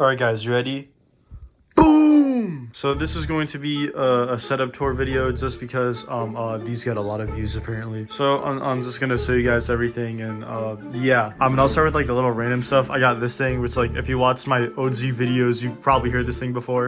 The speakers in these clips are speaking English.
All right, guys, you ready? Boom! So this is going to be a setup tour video just because these get a lot of views apparently. So I'm just gonna show you guys everything and yeah. And I'll start with like the little random stuff. I got this thing, which like if you watch my OG videos, you've probably heard this thing before.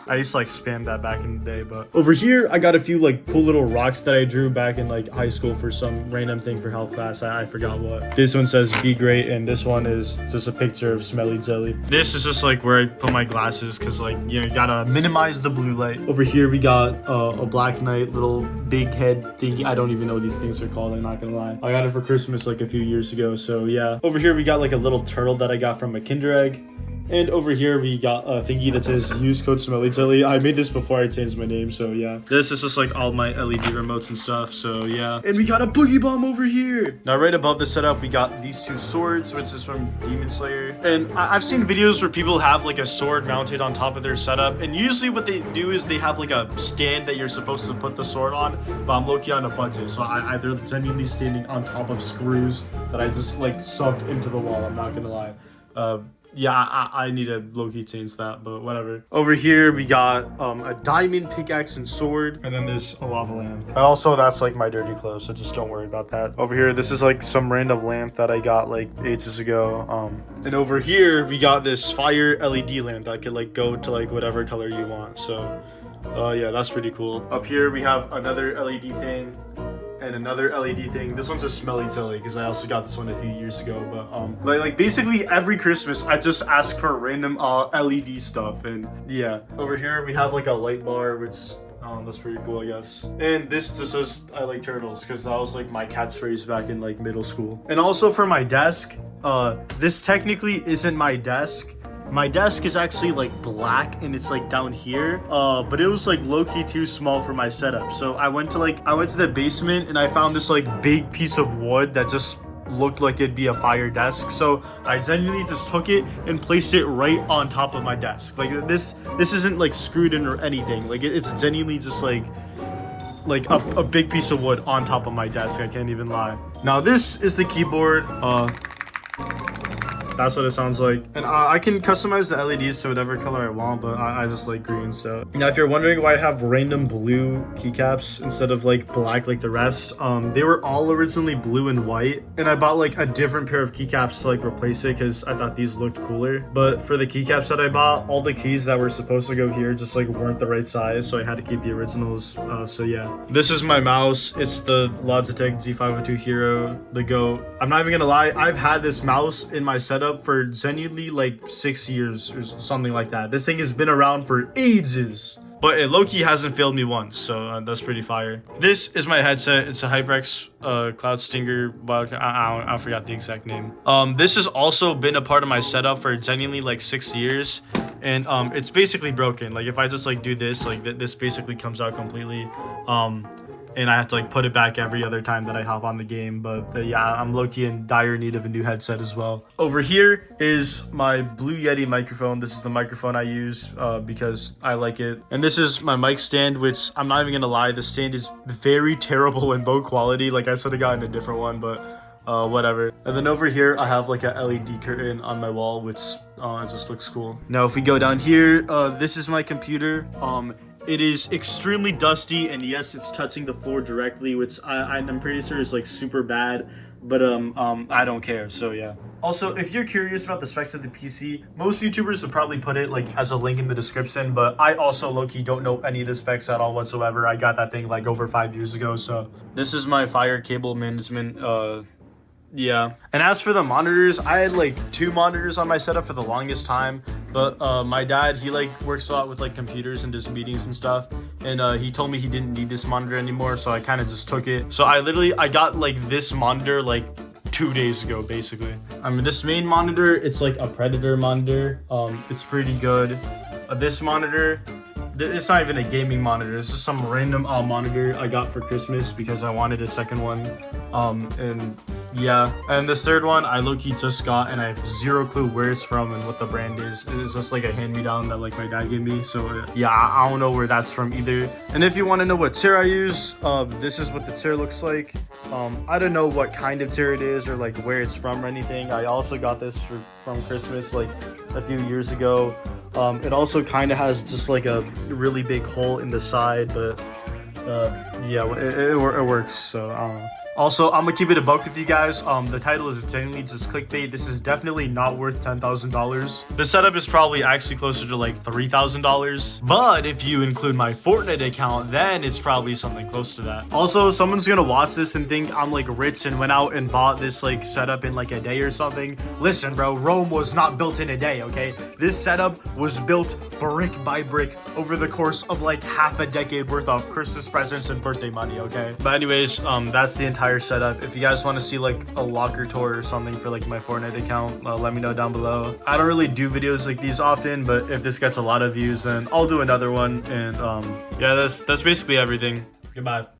I used to like spam that back in the day, but over here I got a few like cool little rocks that I drew back in like high school for some random thing for health class. I forgot what. This one says be great, and this one is just a picture of Smelly Jelly. This is just like where I put my glasses because like you gotta minimize the blue light. Over here we got a Black Knight little big head thingy. I don't even know what these things are called, I'm not gonna lie. I got it for Christmas like a few years ago, so yeah. Over here we got like a little turtle that I got from a Kinder Egg. And over here we got a thingy that says use code Smelly Jelly. I made this before I changed my name, so yeah. This is just like all my LED remotes and stuff, so yeah. And we got a boogie bomb over here. Now right above the setup we got these two swords, which is from Demon Slayer. And I've seen videos where people have like a sword mounted on top of their setup, and usually what they do is they have like a stand that you're supposed to put the sword on, but I'm low-key on a budget, so they're genuinely standing on top of screws that I just like sucked into the wall, I'm not gonna lie. Yeah, I need to low-key change that, but whatever. Over here, we got a diamond pickaxe and sword, and then there's a lava lamp. And also, that's like my dirty clothes, so just don't worry about that. Over here, this is like some random lamp that I got like ages ago. And over here, we got this fire LED lamp that could like go to like whatever color you want. So, yeah, that's pretty cool. Up here, we have another LED thing. And another LED thing. This one's a Smelly Jelly because I also got this one a few years ago. But like basically every Christmas I just ask for random LED stuff. And yeah, over here we have like a light bar, which that's pretty cool, I guess. And this just says I like turtles because that was like my catchphrase back in like middle school. And also for my desk, this technically isn't my desk. My desk is actually like black and it's like down here, but it was like low-key too small for my setup. So I went to the basement and I found this like big piece of wood that just looked like it'd be a fire desk. So I genuinely just took it and placed it right on top of my desk. Like this isn't like screwed in or anything. Like it's genuinely just like a big piece of wood on top of my desk. I can't even lie. Now this is the keyboard. That's what it sounds like. And I can customize the LEDs to whatever color I want, but I just like green, so. Now, if you're wondering why I have random blue keycaps instead of like black like the rest, they were all originally blue and white. And I bought like a different pair of keycaps to like replace it because I thought these looked cooler. But for the keycaps that I bought, all the keys that were supposed to go here just like weren't the right size, so I had to keep the originals, so yeah. This is my mouse. It's the Logitech G502 Hero, the GOAT. I'm not even gonna lie, I've had this mouse in my setup for genuinely like 6 years or something like that. This thing has been around for ages, but it low-key hasn't failed me once, so that's pretty fire. This is my headset. It's a HyperX Cloud Stinger, but I forgot the exact name. This has also been a part of my setup for genuinely like 6 years, and it's basically broken. Like if I just like do this, like this basically comes out completely. And I have to like put it back every other time that I hop on the game. But yeah, I'm low-key in dire need of a new headset as well. Over here is my Blue Yeti microphone. This is the microphone I use because I like it. And this is my mic stand, which I'm not even gonna lie, the stand is very terrible and low quality. Like I should have gotten a different one, but whatever. And then over here, I have like a LED curtain on my wall, which it just looks cool. Now, if we go down here, this is my computer. It is extremely dusty, and yes, it's touching the floor directly, which I'm pretty sure is like super bad, but I don't care, so yeah. Also, if you're curious about the specs of the PC, most YouTubers would probably put it like as a link in the description, but I also low-key don't know any of the specs at all whatsoever. I got that thing like over 5 years ago, so. This is my fire cable management, yeah. And as for the monitors, I had like 2 monitors on my setup for the longest time, but my dad, he like works a lot with like computers and does meetings and stuff, and he told me he didn't need this monitor anymore, so I kind of just took it. So I got like this monitor like 2 days ago, basically. I mean, this main monitor, it's like a Predator monitor. It's pretty good. This monitor, it's not even a gaming monitor. It's just some random monitor I got for Christmas because I wanted a second one. And Yeah, and this third one I low-key just got, and I have zero clue where it's from and what the brand is. It's just like a hand-me-down that like my dad gave me. So yeah, I don't know where that's from either. And if you want to know what tier I use, this is what the tier looks like. I don't know what kind of tier it is or like where it's from or anything. I also got this from Christmas like a few years ago. It also kind of has just like a really big hole in the side, but yeah, it works. So I don't know. Also, I'm gonna keep it a buck with you guys. The title is genuinely just clickbait. This is definitely not worth $10,000. The setup is probably actually closer to like $3,000. But if you include my Fortnite account, then it's probably something close to that. Also, someone's gonna watch this and think I'm like rich and went out and bought this like setup in like a day or something. Listen, bro, Rome was not built in a day, okay? This setup was built brick by brick over the course of like half a decade worth of Christmas presents and birthday money, okay? But anyways, that's the entire setup. If you guys want to see like a locker tour or something for like my Fortnite account, let me know down below. I don't really do videos like these often, but if this gets a lot of views, then I'll do another one. And yeah, that's basically everything. Goodbye.